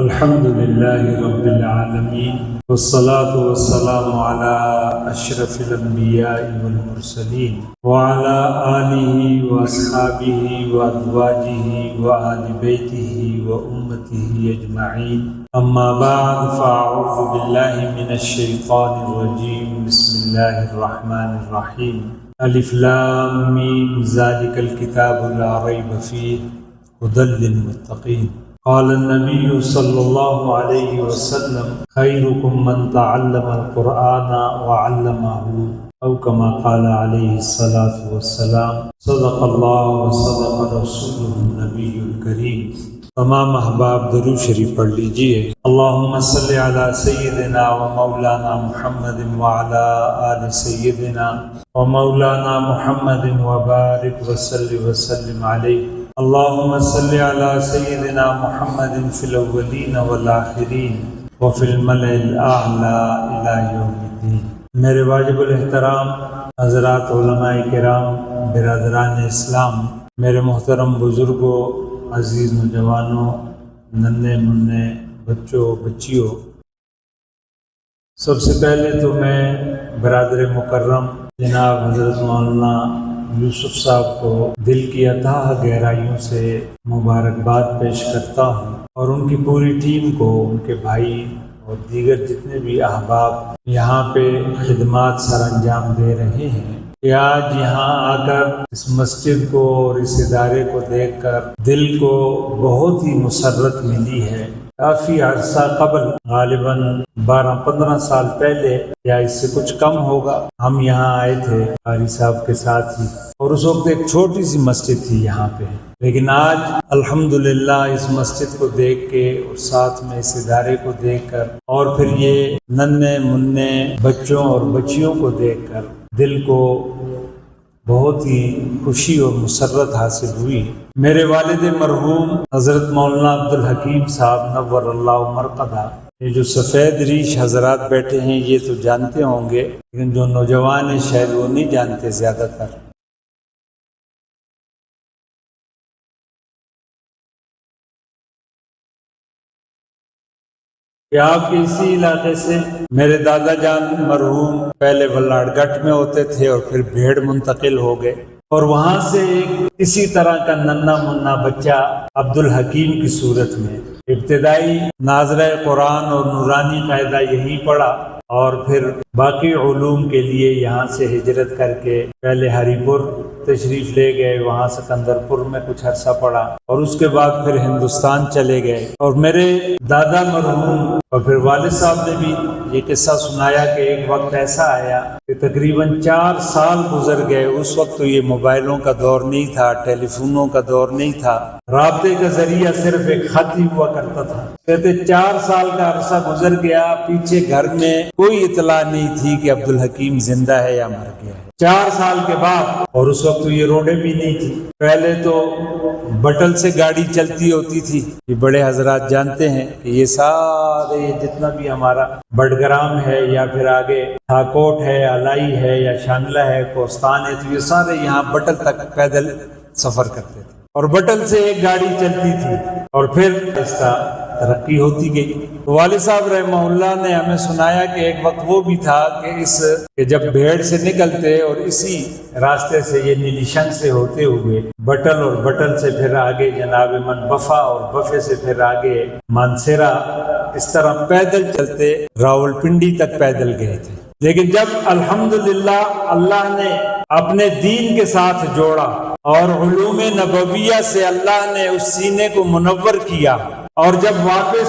الحمد لله رب العالمين والصلاة والسلام على أشرف الأنبياء والمرسلين وعلى آله وأصحابه وأزواجه وآل بيته وأمته أجمعين أما بعد فأعوذ بالله من الشيطان الرجيم بسم الله الرحمن الرحيم الف لام میم ذلك الكتاب لا ريب فيه هدى للمتقين قال النبي صلى الله عليه وسلم خيركم من تعلم القرآن وعلمه أو كما قال عليه الصلاة والسلام صدق الله وصدق رسوله النبي الكريم۔ تمام احباب درود شریف پڑھ لیجئے۔ اللہم صلی علی سیدنا و مولانا محمد وعلی آل سیدنا و مولانا محمد وبارک وسلم علیہ۔ اللہم صلی علی سیدنا محمد فی الاولین والآخرین وفی الملأ الاعلی الی یوم الدین۔ میرے واجب الاحترام حضرات علماء کرام، برادران اسلام، میرے محترم بزرگوں، عزیز نوجوانوں، ننھے منھے بچوں بچیوں، سب سے پہلے تو میں برادر مکرم جناب حضرت مولانا یوسف صاحب کو دل کی اتھاہ گہرائیوں سے مبارکباد پیش کرتا ہوں، اور ان کی پوری ٹیم کو، ان کے بھائی اور دیگر جتنے بھی احباب یہاں پہ خدمات سر انجام دے رہے ہیں، کہ آج یہاں آ کر اس مسجد کو اور اس ادارے کو دیکھ کر دل کو بہت ہی مسرت ملی ہے۔ کافی عرصہ قبل، غالباً 12-15 سال پہلے یا اس سے کچھ کم ہوگا، ہم یہاں آئے تھے قاری صاحب کے ساتھ ہی، اور اس وقت ایک چھوٹی سی مسجد تھی یہاں پہ، لیکن آج الحمدللہ اس مسجد کو دیکھ کے اور ساتھ میں اس ادارے کو دیکھ کر اور پھر یہ ننھے منھے بچوں اور بچیوں کو دیکھ کر دل کو بہت ہی خوشی اور مسرت حاصل ہوئی۔ میرے والد مرحوم حضرت مولانا عبدالحکیم صاحب نور اللہ مرقدہ، یہ جو سفید ریش حضرات بیٹھے ہیں یہ تو جانتے ہوں گے، لیکن جو نوجوان ہیں شاید وہ نہیں جانتے زیادہ تر۔ کہ آپ کے اسی علاقے سے میرے دادا جان مرحوم پہلے ولاڑ گٹھ میں ہوتے تھے اور پھر بھیڑ منتقل ہو گئے، اور وہاں سے ایک اسی طرح کا ننھا منھا بچہ عبدالحکیم کی صورت میں ابتدائی ناظرہ قرآن اور نورانی قاعدہ یہیں پڑھا، اور پھر باقی علوم کے لیے یہاں سے ہجرت کر کے پہلے ہری پور تشریف لے گئے، وہاں سکندر پور میں کچھ عرصہ پڑھا، اور اس کے بعد پھر ہندوستان چلے گئے۔ اور میرے دادا مرحوم اور پھر والد صاحب نے بھی یہ قصہ سنایا کہ ایک وقت ایسا آیا کہ تقریباً 4 سال گزر گئے۔ اس وقت تو یہ موبائلوں کا دور نہیں تھا، ٹیلی فونوں کا دور نہیں تھا، رابطے کا ذریعہ صرف ایک خط ہی ہوا کرتا تھا۔ کہتے 4 سال کا عرصہ گزر گیا، پیچھے گھر میں کوئی اطلاع نہیں تھی کہ عبدالحکیم زندہ ہے یا مر گیا ہے۔ 4 سال کے بعد، اور اس وقت تو یہ روڈیں بھی نہیں تھی، پہلے تو بٹل سے گاڑی چلتی ہوتی تھی، یہ بڑے حضرات جانتے ہیں کہ یہ سارے جتنا بھی ہمارا بڈگرام ہے یا پھر آگے تھاکوٹ ہے، الائی ہے یا شانگلہ ہے، کوستان ہے، تو یہ سارے یہاں بٹل تک پیدل سفر کرتے تھے، اور بٹل سے ایک گاڑی چلتی تھی، اور پھر اس کا ترقی ہوتی گئی۔ تو والد صاحب رحمہ اللہ نے ہمیں سنایا کہ ایک وقت وہ بھی تھا کہ جب بھیڑ سے نکلتے اور اسی راستے سے یہ نیلی شنگ سے ہوتے ہوئے بٹل، اور بٹل سے پھر آگے جناب من بفا، اور بفے سے پھر آگے مانسیرا، اس طرح پیدل چلتے راول پنڈی تک پیدل گئے تھے۔ لیکن جب الحمدللہ اللہ نے اپنے دین کے ساتھ جوڑا اور علوم نبویہ سے اللہ نے اس سینے کو منور کیا، اور جب واپس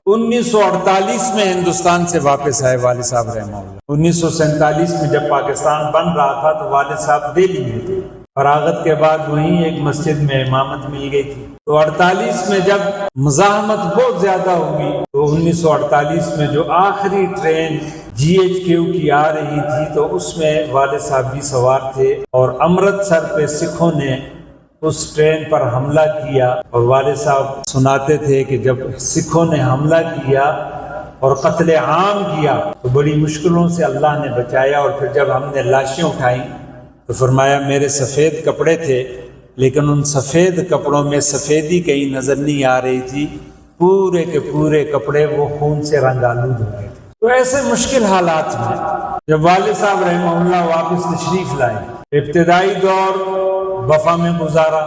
1948 میں ہندوستان سے واپس آئے والد صاحب رحمہ اللہ، 1947 میں جب پاکستان بن رہا تھا تو والد صاحب دہلی میں تھے، فراغت کے بعد وہیں ایک مسجد میں امامت مل گئی تھی۔ تو 48 میں جب مزاحمت بہت زیادہ ہوئی تو 1948 میں جو آخری ٹرین GHQ کی آ رہی تھی تو اس میں والد صاحب بھی سوار تھے، اور امرتسر پہ سکھوں نے اس ٹرین پر حملہ کیا، اور والد صاحب سناتے تھے کہ جب سکھوں نے حملہ کیا اور قتل عام کیا تو بڑی مشکلوں سے اللہ نے بچایا، اور پھر جب ہم نے لاشیں اٹھائیں تو فرمایا میرے سفید کپڑے تھے، لیکن ان سفید کپڑوں میں سفیدی کہیں نظر نہیں آ رہی تھی، پورے کے پورے کپڑے وہ خون سے رنگ آلود ہو گئے تھے۔ تو ایسے مشکل حالات میں جب والد صاحب رحمہ اللہ واپس تشریف لائے، ابتدائی دور وفا میں گزارا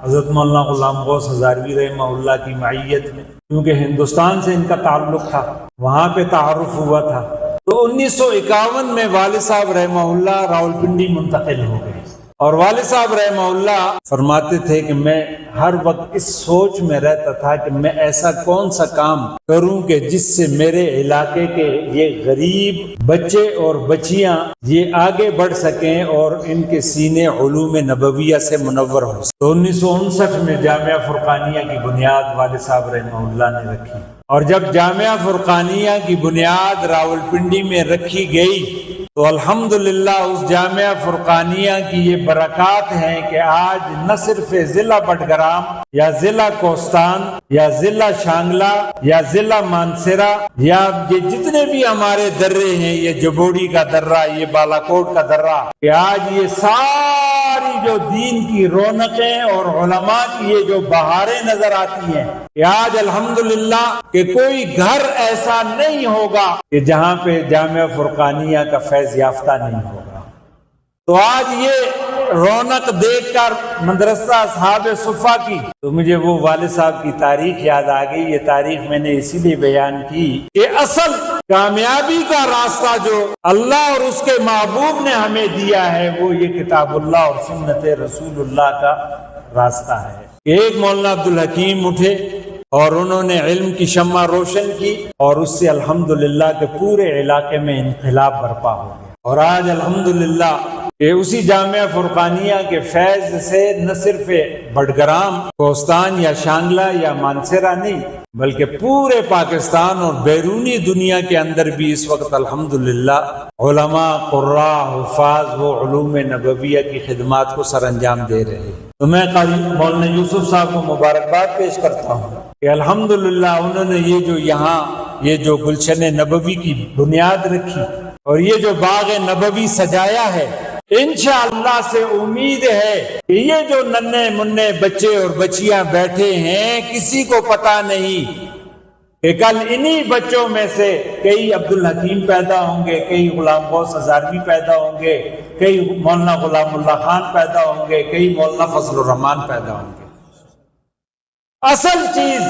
حضرت مولانا غلام غوث ہزاروی رحمہ اللہ کی معیت میں، کیونکہ ہندوستان سے ان کا تعلق تھا، وہاں پہ تعارف ہوا تھا۔ تو 1951 میں والد صاحب رحمہ اللہ راولپنڈی منتقل ہو گئے، اور والد صاحب رحمہ اللہ فرماتے تھے کہ میں ہر وقت اس سوچ میں رہتا تھا کہ میں ایسا کون سا کام کروں کہ جس سے میرے علاقے کے یہ غریب بچے اور بچیاں یہ آگے بڑھ سکیں اور ان کے سینے علوم نبویہ سے منور ہو۔ تو 1959 میں جامعہ فرقانیہ کی بنیاد والد صاحب رحمہ اللہ نے رکھی، اور جب جامعہ فرقانیہ کی بنیاد راولپنڈی میں رکھی گئی تو الحمدللہ اس جامعہ فرقانیہ کی یہ برکات ہیں کہ آج نہ صرف ضلع بٹگرام یا ضلع کوستان یا ضلع شانگلہ یا ضلع مانسرا یا یہ جتنے بھی ہمارے درے ہیں، یہ جبوڑی کا درہ، یہ بالاکوٹ کا درہ، کہ آج یہ ساری جو دین کی رونقیں اور علماء کی یہ جو بہاریں نظر آتی ہیں، کہ آج الحمدللہ کہ کوئی گھر ایسا نہیں ہوگا کہ جہاں پہ جامعہ فرقانیہ کا فیض یافتہ نہیں ہوگا۔ تو آج یہ رونق دیکھ کر مدرسہ اصحاب صفا کی تو مجھے وہ والد صاحب کی تاریخ یاد آ گئی۔ یہ تاریخ میں نے اسی لیے بیان کی کہ اصل کامیابی کا راستہ جو اللہ اور اس کے محبوب نے ہمیں دیا ہے وہ یہ کتاب اللہ اور سنت رسول اللہ کا راستہ ہے۔ ایک مولانا عبدالحکیم اٹھے اور انہوں نے علم کی شمع روشن کی، اور اس سے الحمدللہ کہ پورے علاقے میں انقلاب برپا ہو گیا، اور آج الحمدللہ کہ اسی جامعہ فرقانیہ کے فیض سے نہ صرف بٹگرام، کوستان یا شانگلہ یا مانسرا نہیں بلکہ پورے پاکستان اور بیرونی دنیا کے اندر بھی اس وقت الحمدللہ علماء، قراء، حفاظ وہ علوم نبویہ کی خدمات کو سر انجام دے رہے ہیں۔ تو میں قاری مولانا یوسف صاحب کو مبارکباد پیش کرتا ہوں کہ الحمدللہ انہوں نے یہ جو یہاں یہ جو گلشن نبوی کی بنیاد رکھی اور یہ جو باغ نبوی سجایا ہے، انشاءاللہ سے امید ہے کہ یہ جو ننھے منھے بچے اور بچیاں بیٹھے ہیں، کسی کو پتہ نہیں کہ کل انہی بچوں میں سے کئی عبدالحکیم پیدا ہوں گے، کئی غلام غوث ہزاروی پیدا ہوں گے، کئی مولانا غلام اللہ خان پیدا ہوں گے، کئی مولانا فضل الرحمان پیدا ہوں گے۔ اصل چیز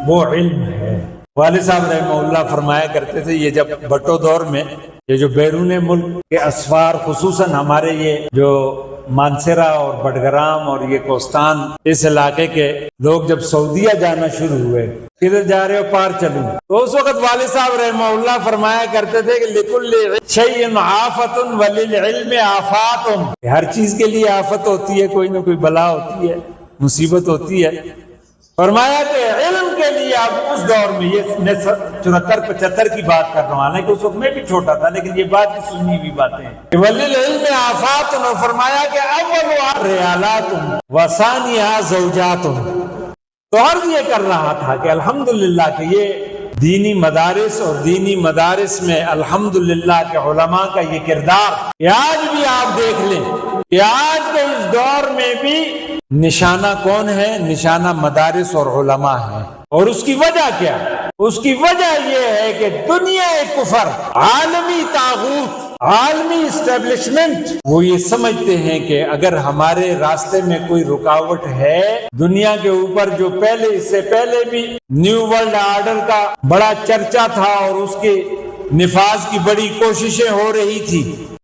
وہ علم ہے۔ والد صاحب رحمہ اللہ فرمایا کرتے تھے، یہ جب بٹو دور میں یہ جو بیرون ملک کے اسفار خصوصاً ہمارے یہ جو مانسرا اور بٹگرام اور یہ کوستان اس علاقے کے لوگ جب سعودیہ جانا شروع ہوئے، کدھر جا رہے ہو پار چلوں، تو اس وقت والد صاحب رحمہ اللہ فرمایا کرتے تھے کہ لِكُلِّ شَيْءٍ آفَةٌ وَلِلْعِلْمِ آفَاتٌ، ہر چیز کے لیے آفت ہوتی ہے، کوئی نہ کوئی بلا ہوتی ہے، مصیبت ہوتی ہے۔ فرمایا کہ علم کے لیے اب اس دور میں، یہ میں 74-75 کی بات کر رہا ہوں، حالانکہ اس وقت میں بھی چھوٹا تھا لیکن یہ بات کی سنی ہوئی باتیں ہیں، وَلِلْعِلْمِ آفَاتٌ، اور فرمایا کہ اولها رِعَالَاتٌ وَثَانِيَهَا زَوْجَاتٌ۔ تو عرض یہ کر رہا تھا کہ الحمدللہ کہ یہ دینی مدارس اور دینی مدارس میں الحمدللہ کہ علماء کا یہ کردار کہ آج بھی آپ دیکھ لیں کہ آج کے اس دور میں بھی نشانہ کون ہے؟ نشانہ مدارس اور علماء ہے۔ اور اس کی وجہ کیا؟ اس کی وجہ یہ ہے کہ دنیا کفر، عالمی طاغوت، عالمی اسٹیبلشمنٹ، وہ یہ سمجھتے ہیں کہ اگر ہمارے راستے میں کوئی رکاوٹ ہے، دنیا کے اوپر جو پہلے اس سے پہلے بھی نیو ورلڈ آرڈر کا بڑا چرچا تھا اور اس کے نفاذ کی بڑی کوششیں ہو رہی تھی،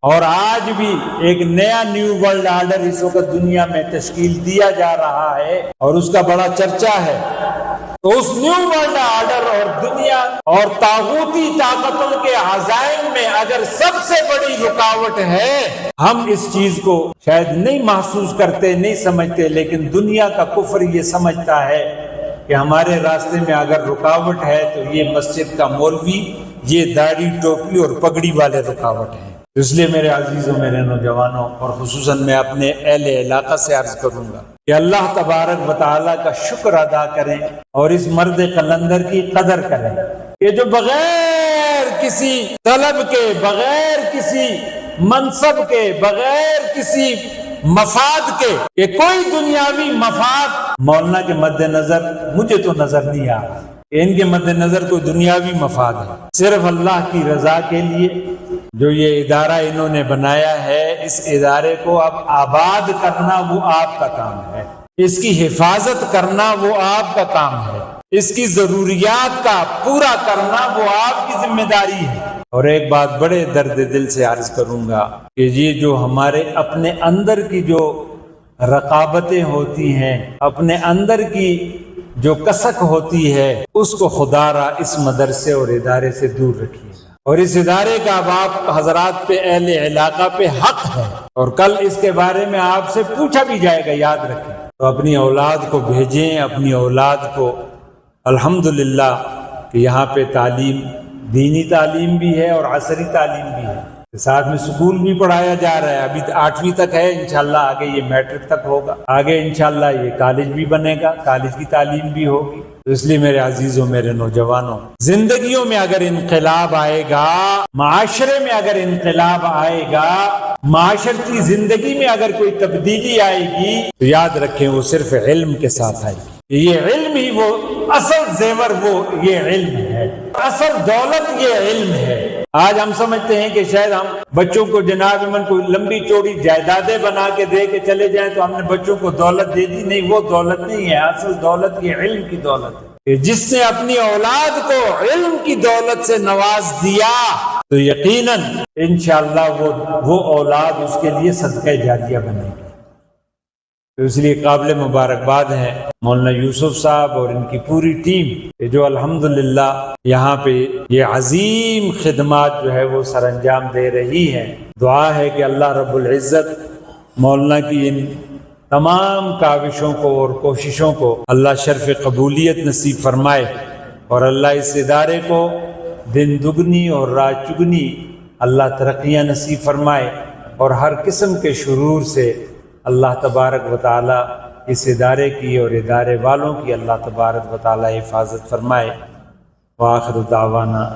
اور آج بھی ایک نیا نیو ورلڈ آرڈر اس وقت دنیا میں تشکیل دیا جا رہا ہے اور اس کا بڑا چرچا ہے۔ تو اس نیو ورلڈ آرڈر اور دنیا اور طاغوتی طاقتوں کے عزائم میں اگر سب سے بڑی رکاوٹ ہے، ہم اس چیز کو شاید نہیں محسوس کرتے، نہیں سمجھتے، لیکن دنیا کا کفر یہ سمجھتا ہے کہ ہمارے راستے میں اگر رکاوٹ ہے تو یہ مسجد کا مولوی، یہ داڑھی ٹوپی اور پگڑی والے رکاوٹ ہیں۔ اس لیے میرے عزیزوں، میرے نوجوانوں، اور خصوصاً میں اپنے اہل علاقہ سے عرض کروں گا کہ اللہ تبارک و تعالیٰ کا شکر ادا کریں اور اس مرد قلندر کی قدر کریں کہ جو بغیر کسی طلب کے، بغیر کسی منصب کے، بغیر کسی مفاد کے، کہ کوئی دنیاوی مفاد مولانا کے مد نظر مجھے تو نظر نہیں آ رہا کہ ان کے مد نظر کوئی دنیاوی مفاد ہے۔ صرف اللہ کی رضا کے لیے جو یہ ادارہ انہوں نے بنایا ہے، اس ادارے کو اب آباد کرنا وہ آپ کا کام ہے، اس کی حفاظت کرنا وہ آپ کا کام ہے، اس کی ضروریات کا پورا کرنا وہ آپ کی ذمہ داری ہے۔ اور ایک بات بڑے درد دل سے عرض کروں گا کہ یہ جو ہمارے اپنے اندر کی جو رقابتیں ہوتی ہیں، اپنے اندر کی جو کسک ہوتی ہے، اس کو خدا را اس مدرسے اور ادارے سے دور رکھیے گا۔ اور اس ادارے کا اب آپ حضرات پہ، اہل علاقہ پہ حق ہے، اور کل اس کے بارے میں آپ سے پوچھا بھی جائے گا، یاد رکھیں۔ تو اپنی اولاد کو بھیجیں، اپنی اولاد کو الحمدللہ کہ یہاں پہ تعلیم، دینی تعلیم بھی ہے اور عصری تعلیم بھی ہے، ساتھ میں سکول بھی پڑھایا جا رہا ہے، ابھی 8ویں تک ہے، انشاءاللہ آگے یہ میٹرک تک ہوگا، آگے انشاءاللہ یہ کالج بھی بنے گا، کالج کی تعلیم بھی ہوگی۔ تو اس لیے میرے عزیزوں، میرے نوجوانوں، زندگیوں میں اگر انقلاب آئے گا، معاشرے میں اگر انقلاب آئے گا، معاشرتی زندگی میں اگر کوئی تبدیلی آئے گی، تو یاد رکھیں وہ صرف علم کے ساتھ آئے گی۔ یہ علم ہی وہ اصل زیور، وہ یہ علم ہے، اصل دولت یہ علم ہے۔ آج ہم سمجھتے ہیں کہ شاید ہم بچوں کو جناب من کو لمبی چوڑی جائیدادیں بنا کے دے کے چلے جائیں تو ہم نے بچوں کو دولت دے دی، نہیں، وہ دولت نہیں ہے، اصل دولت یہ علم کی دولت ہے۔ جس نے اپنی اولاد کو علم کی دولت سے نواز دیا تو یقیناً انشاءاللہ وہ اولاد اس کے لیے صدقہ جاریہ بنے گی۔ تو اس لیے قابل مبارکباد ہیں مولانا یوسف صاحب اور ان کی پوری ٹیم کہ جو الحمدللہ یہاں پہ یہ عظیم خدمات جو ہے وہ سر انجام دے رہی ہے۔ دعا ہے کہ اللہ رب العزت مولانا کی ان تمام کاوشوں کو اور کوششوں کو اللہ شرف قبولیت نصیب فرمائے، اور اللہ اس ادارے کو دن دگنی اور رات چگنی اللہ ترقیاں نصیب فرمائے، اور ہر قسم کے شرور سے اللہ تبارک و تعالی اس ادارے کی اور ادارے والوں کی اللہ تبارک و تعالی حفاظت فرمائے۔ وآخر دعوانا